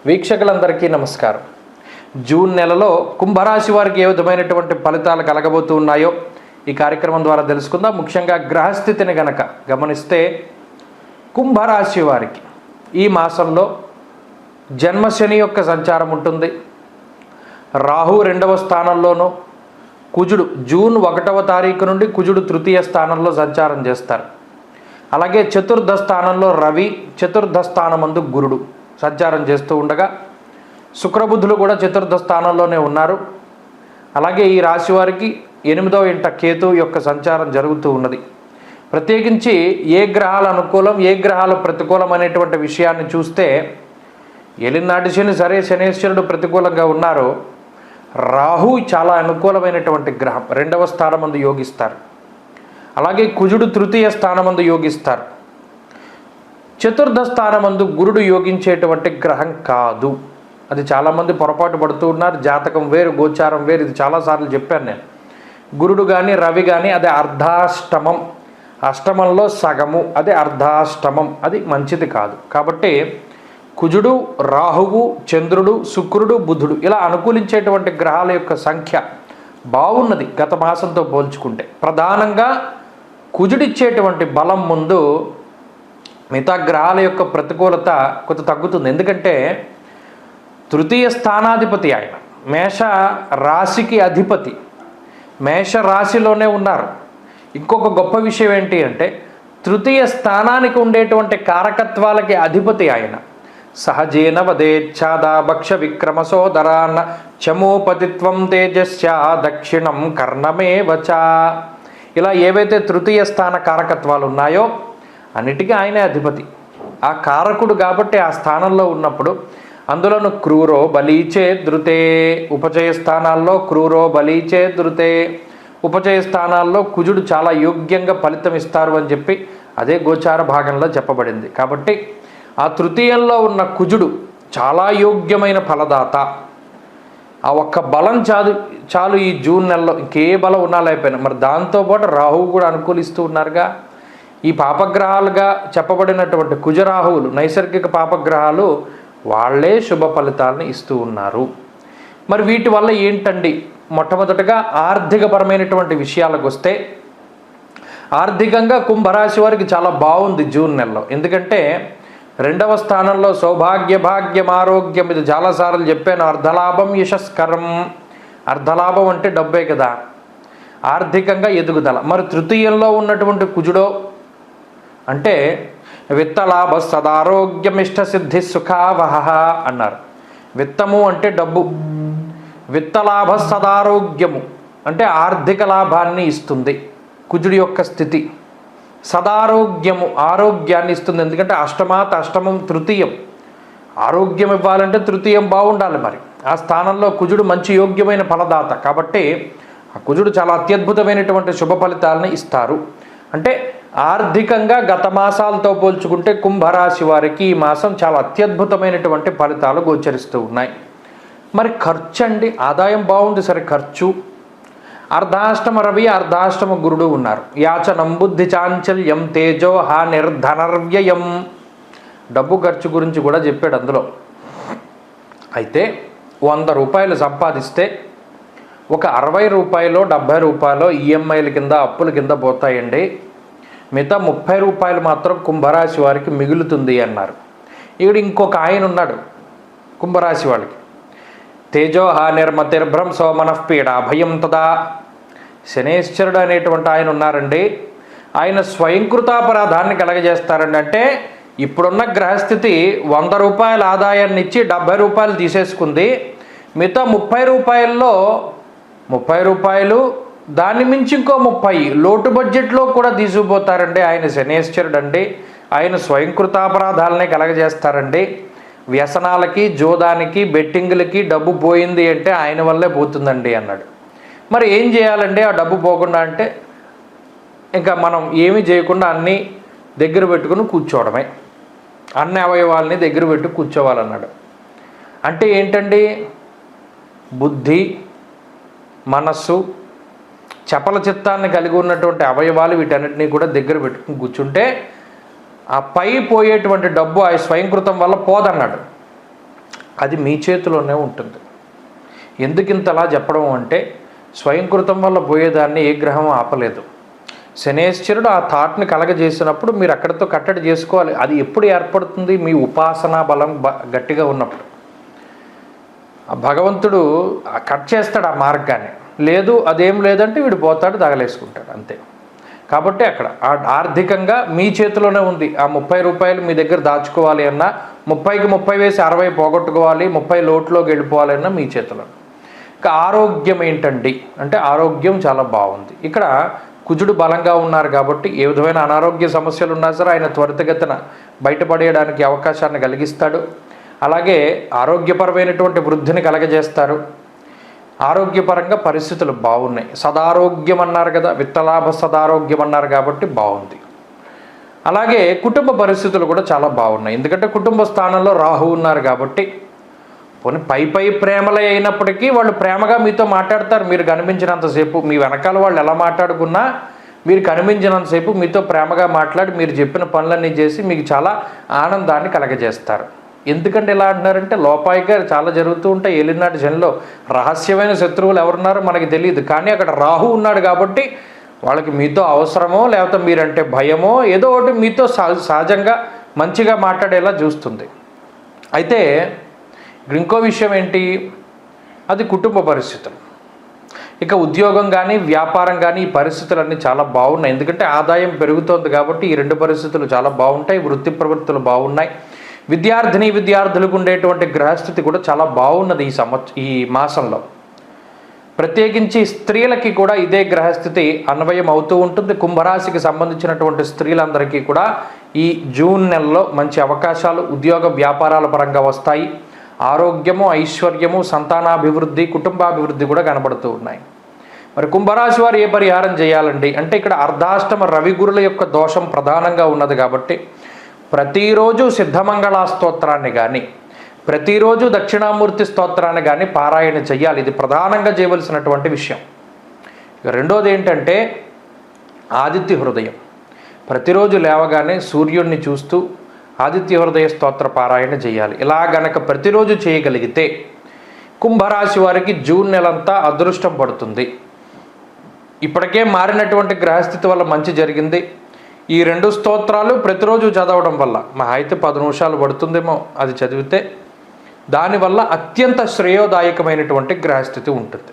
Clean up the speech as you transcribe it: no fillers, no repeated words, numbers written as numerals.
వీక్షకులందరికీ నమస్కారం. జూన్ నెలలో కుంభరాశి వారికి ఏ విధమైనటువంటి ఫలితాలు కలగబోతూ ఉన్నాయో ఈ కార్యక్రమం ద్వారా తెలుసుకుందాం. ముఖ్యంగా గ్రహస్థితిని గనక గమనిస్తే కుంభరాశి వారికి ఈ మాసంలో జన్మశని యొక్క సంచారం ఉంటుంది. రాహు 2వ స్థానంలోనూ, కుజుడు జూన్ 1వ తారీఖు నుండి కుజుడు 3వ స్థానంలో సంచారం చేస్తారు. అలాగే చతుర్థ స్థానంలో రవి, చతుర్థ స్థానమందు గురుడు సంచారం చేస్తూ ఉండగా శుక్రబుధులు కూడా చతుర్థ స్థానంలోనే ఉన్నారు. అలాగే ఈ రాశి వారికి 8వ ఇంట కేతు యొక్క సంచారం జరుగుతూ ఉన్నది. ప్రత్యేకించి ఏ గ్రహాల అనుకూలం, ఏ గ్రహాల ప్రతికూలం అనేటువంటి విషయాన్ని చూస్తే ఏలినాటి శని సరే, శనేశ్వరుడు ప్రతికూలంగా ఉన్నారు. రాహు చాలా అనుకూలమైనటువంటి గ్రహం, 2వ స్థానమందు యోగిస్తారు. అలాగే కుజుడు 3వ స్థానమందు యోగిస్తారు. చతుర్థ స్థానమందు గురుడు యోగించేటువంటి గ్రహం కాదు. అది చాలామంది పొరపాటు పడుతూ ఉన్నారు. జాతకం వేరు, గోచారం వేరు. ఇది చాలాసార్లు చెప్పాను నేను. గురుడు కానీ రవి కానీ అది అర్ధాష్టమం, అష్టమంలో సగము, అది అర్ధాష్టమం, అది మంచిది కాదు. కాబట్టి కుజుడు, రాహువు, చంద్రుడు, శుక్రుడు, బుధుడు ఇలా అనుకూలించేటువంటి గ్రహాల యొక్క సంఖ్య బాగున్నది గత మాసంతో పోల్చుకుంటే. ప్రధానంగా కుజుడిచ్చేటువంటి బలం ముందు మిగతా గ్రహాల యొక్క ప్రతికూలత కొంత తగ్గుతుంది. ఎందుకంటే 3వ స్థానాధిపతి ఆయన, మేష రాశికి అధిపతి, మేష రాశిలోనే ఉన్నారు. ఇంకొక గొప్ప విషయం ఏంటి అంటే 3వ స్థానానికి ఉండేటువంటి కారకత్వాలకి అధిపతి ఆయన. సహజేన వదేచ్ఛాదా భక్ష విక్రమ సోదరాన్న చమోపతిత్వం తేజస్య దక్షిణం కర్ణమే వచ. ఇలా ఏవైతే 3వ స్థాన కారకత్వాలు ఉన్నాయో అన్నిటికీ ఆయనే అధిపతి, ఆ కారకుడు. కాబట్టి ఆ స్థానంలో ఉన్నప్పుడు అందులోను క్రూరో బలీచే ధృతే, ఉపచయ స్థానాల్లో క్రూరో బలీచే ధృతే, ఉపచయ స్థానాల్లో కుజుడు చాలా యోగ్యంగా ఫలితం ఇస్తారు అని చెప్పి అదే గోచార భాగంలో చెప్పబడింది. కాబట్టి ఆ 3యంలో ఉన్న కుజుడు చాలా యోగ్యమైన ఫలదాత. ఆ ఒక్క బలం చాలు ఈ జూన్ నెలలో. ఇంకే బలం ఉన్నా లేకపోయినా. మరి దాంతోపాటు రాహువు కూడా అనుకూలిస్తూ ఉన్నారుగా. ఈ పాపగ్రహాలుగా చెప్పబడినటువంటి కుజరాహువులు నైసర్గిక పాపగ్రహాలు, వాళ్ళే శుభ ఫలితాలను ఇస్తూ ఉన్నారు. మరి వీటి వల్ల ఏంటండి? మొట్టమొదటగా ఆర్థికపరమైనటువంటి విషయాలకు వస్తే, ఆర్థికంగా కుంభరాశి వారికి చాలా బాగుంది జూన్ నెలలో. ఎందుకంటే 2వ స్థానంలో సౌభాగ్య, భాగ్యం, ఆరోగ్యం. ఇది చాలాసార్లు చెప్పాను. అర్ధలాభం యశస్కరం. అర్ధలాభం అంటే డబ్బే కదా, ఆర్థికంగా ఎదుగుదల. మరి 3యంలో ఉన్నటువంటి కుజుడో అంటే విత్తలాభ సదారోగ్యమిష్ట సిద్ధి సుఖావహ అన్నారు. విత్తము అంటే డబ్బు, విత్తలాభ సదారోగ్యము అంటే ఆర్థిక లాభాన్ని ఇస్తుంది కుజుడి యొక్క స్థితి. సదారోగ్యము ఆరోగ్యాన్ని ఇస్తుంది. ఎందుకంటే అష్టమాత్ అష్టమం 3యం. ఆరోగ్యం ఇవ్వాలంటే 3యం బాగుండాలి. మరి ఆ స్థానంలో కుజుడు మంచి యోగ్యమైన ఫలదాత. కాబట్టి ఆ కుజుడు చాలా అత్యద్భుతమైనటువంటి శుభ ఫలితాలను ఇస్తారు. అంటే ఆర్థికంగా గత మాసాలతో పోల్చుకుంటే కుంభరాశి వారికి ఈ మాసం చాలా అత్యద్భుతమైనటువంటి ఫలితాలు గోచరిస్తూ ఉన్నాయి. మరి ఖర్చు అండి, ఆదాయం బాగుంది సరే, ఖర్చు. అర్ధాష్టమ రవి, అర్ధాష్టమ గురుడు ఉన్నారు. యాచనం బుద్ధి చాంచల్యం తేజో హానిర్ధనర్వ్యయం. డబ్బు ఖర్చు గురించి కూడా చెప్పాడు అందులో. అయితే 100 రూపాయలు సంపాదిస్తే ఒక 60 రూపాయలు 70 రూపాయలు ఈఎంఐల కింద, అప్పుల కింద పోతాయండి. మిగతా 30 రూపాయలు మాత్రం కుంభరాశి వారికి మిగులుతుంది అన్నారు. ఇక్కడ ఇంకొక ఆయన ఉన్నాడు కుంభరాశి వాళ్ళకి. తేజో హానిర్మతిర్భ్రంశో మనఃపీడ భయం తదా. శనేశ్వరుడు అనేటువంటి ఆయన ఉన్నారండి. ఆయన స్వయంకృతాపరాధాన్ని కలగజేస్తారండి. అంటే ఇప్పుడున్న గ్రహస్థితి 100 రూపాయల ఆదాయాన్ని ఇచ్చి 70 రూపాయలు తీసేసుకుంది. మిగతా 30 రూపాయల్లో 30 రూపాయలు, దాన్ని మించి ఇంకో 30 లోటు బడ్జెట్లో కూడా తీసుకుపోతారండి. ఆయన శనేశ్వరుడు అండి. ఆయన స్వయంకృతాపరాధాలనే కలగజేస్తారండి. వ్యసనాలకి, జోదానికి, బెట్టింగులకి డబ్బు పోయింది అంటే ఆయన వల్లే పోతుందండి అన్నాడు. మరి ఏం చేయాలండి ఆ డబ్బు పోకుండా? అంటే ఇంకా మనం ఏమీ చేయకుండా అన్నీ దగ్గర పెట్టుకుని కూర్చోవడమే. అన్ని అవయవాల్ని దగ్గర పెట్టి కూర్చోవాలన్నాడు. అంటే ఏంటండి? బుద్ధి, మనస్సు, చపల చిత్తాన్ని కలిగి ఉన్నటువంటి అవయవాలు వీటన్నిటినీ కూడా దగ్గర పెట్టుకుని కూర్చుంటే ఆ పై పోయేటువంటి డబ్బు ఆ స్వయంకృతం వల్ల పోదన్నాడు. అది మీ చేతిలోనే ఉంటుంది. ఎందుకు ఇంతలా చెప్పడం అంటే, స్వయంకృతం వల్ల పోయేదాన్ని ఏ గ్రహం ఆపలేదు. శనేశ్వరుడు ఆ థాట్ని కలగజేసినప్పుడు మీరు అక్కడితో కట్టడి చేసుకోవాలి. అది ఎప్పుడు ఏర్పడుతుంది? మీ ఉపాసనా బలం గట్టిగా ఉన్నప్పుడు. ఆ భగవంతుడు కట్ చేస్తాడు ఆ మార్గాన్ని. లేదు అదేం లేదంటే వీడు పోతాడు, తగలేసుకుంటాడు అంతే. కాబట్టి అక్కడ ఆర్థికంగా మీ చేతిలోనే ఉంది. ఆ 30 రూపాయలు మీ దగ్గర దాచుకోవాలి అన్నా, 30కి 30 వేసి 60 పోగొట్టుకోవాలి, 30 లోటులోకి వెళ్ళిపోవాలి అన్నా మీ చేతిలో. ఇంకా ఆరోగ్యం ఏంటండి అంటే, ఆరోగ్యం చాలా బాగుంది. ఇక్కడ కుజుడు బలంగా ఉన్నారు కాబట్టి ఏ విధమైన అనారోగ్య సమస్యలు ఉన్నా సరే ఆయన త్వరితగతిన బయటపడేయడానికి అవకాశాన్ని కలిగిస్తాడు. అలాగే ఆరోగ్యపరమైనటువంటి వృద్ధిని కలగజేస్తారు. ఆరోగ్యపరంగా పరిస్థితులు బాగున్నాయి. సదారోగ్యం అన్నారు కదా, విత్తలాభ సదారోగ్యం అన్నారు కాబట్టి బాగుంది. అలాగే కుటుంబ పరిస్థితులు కూడా చాలా బాగున్నాయి. ఎందుకంటే కుటుంబ స్థానంలో రాహు ఉన్నారు కాబట్టి పోనీ పై ప్రేమలే అయినప్పటికీ వాళ్ళు ప్రేమగా మీతో మాట్లాడతారు. మీరు కనిపించినంతసేపు మీ వెనకాల వాళ్ళు ఎలా మాట్లాడుకున్నా మీరు కనిపించినంతసేపు మీతో ప్రేమగా మాట్లాడి మీరు చెప్పిన పనులన్నీ చేసి మీకు చాలా ఆనందాన్ని కలగజేస్తారు. ఎందుకంటే ఇలా అంటున్నారంటే, లోపాయిగా చాలా జరుగుతూ ఉంటాయి. ఏలినాటి జన్లో రహస్యమైన శత్రువులు ఎవరున్నారో మనకి తెలియదు. కానీ అక్కడ రాహు ఉన్నాడు కాబట్టి వాళ్ళకి మీతో అవసరమో లేకపోతే మీరంటే భయమో ఏదో ఒకటి మీతో సహజంగా మంచిగా మాట్లాడేలా చూస్తుంది. అయితే ఇంకో విషయం ఏంటి, అది కుటుంబ పరిస్థితులు. ఇక ఉద్యోగం కానీ వ్యాపారం కానీ ఈ పరిస్థితులన్నీ చాలా బాగున్నాయి. ఎందుకంటే ఆదాయం పెరుగుతోంది కాబట్టి ఈ రెండు పరిస్థితులు చాలా బాగుంటాయి. వృత్తి ప్రవృత్తులు బాగున్నాయి. విద్యార్థులకు ఉండేటువంటి గ్రహస్థితి కూడా చాలా బాగున్నది ఈ మాసంలో. ప్రత్యేకించి స్త్రీలకి కూడా ఇదే గ్రహస్థితి అన్వయం అవుతూ ఉంటుంది. కుంభరాశికి సంబంధించినటువంటి స్త్రీలందరికీ కూడా ఈ జూన్ నెలలో మంచి అవకాశాలు ఉద్యోగ వ్యాపారాల పరంగా వస్తాయి. ఆరోగ్యము, ఐశ్వర్యము, సంతానాభివృద్ధి, కుటుంబాభివృద్ధి కూడా కనబడుతూ ఉన్నాయి. మరి కుంభరాశి వారు ఏ పరిహారం చేయాలండి అంటే, ఇక్కడ అర్ధాష్టమ రవిగురుల యొక్క దోషం ప్రధానంగా ఉన్నది కాబట్టి ప్రతిరోజు సిద్ధమంగళ స్తోత్రాన్ని కానీ ప్రతిరోజు దక్షిణామూర్తి స్తోత్రాన్ని కానీ పారాయణ చెయ్యాలి. ఇది ప్రధానంగా చేయవలసినటువంటి విషయం. ఇక రెండోది ఏంటంటే ఆదిత్య హృదయం. ప్రతిరోజు లేవగానే సూర్యుడిని చూస్తూ ఆదిత్య హృదయ స్తోత్ర పారాయణ చేయాలి. ఇలా గనక ప్రతిరోజు చేయగలిగితే కుంభరాశి వారికి జూన్ నెలంతా అదృష్టం పడుతుంది. ఇప్పటికే మారినటువంటి గ్రహస్థితి వల్ల మంచి జరిగింది. ఈ రెండు స్తోత్రాలు ప్రతిరోజు చదవడం వల్ల మహా అయితే 10 నిమిషాలు పడుతుందేమో అది చదివితే, దానివల్ల అత్యంత శ్రేయోదాయకమైనటువంటి గ్రహస్థితి ఉంటుంది.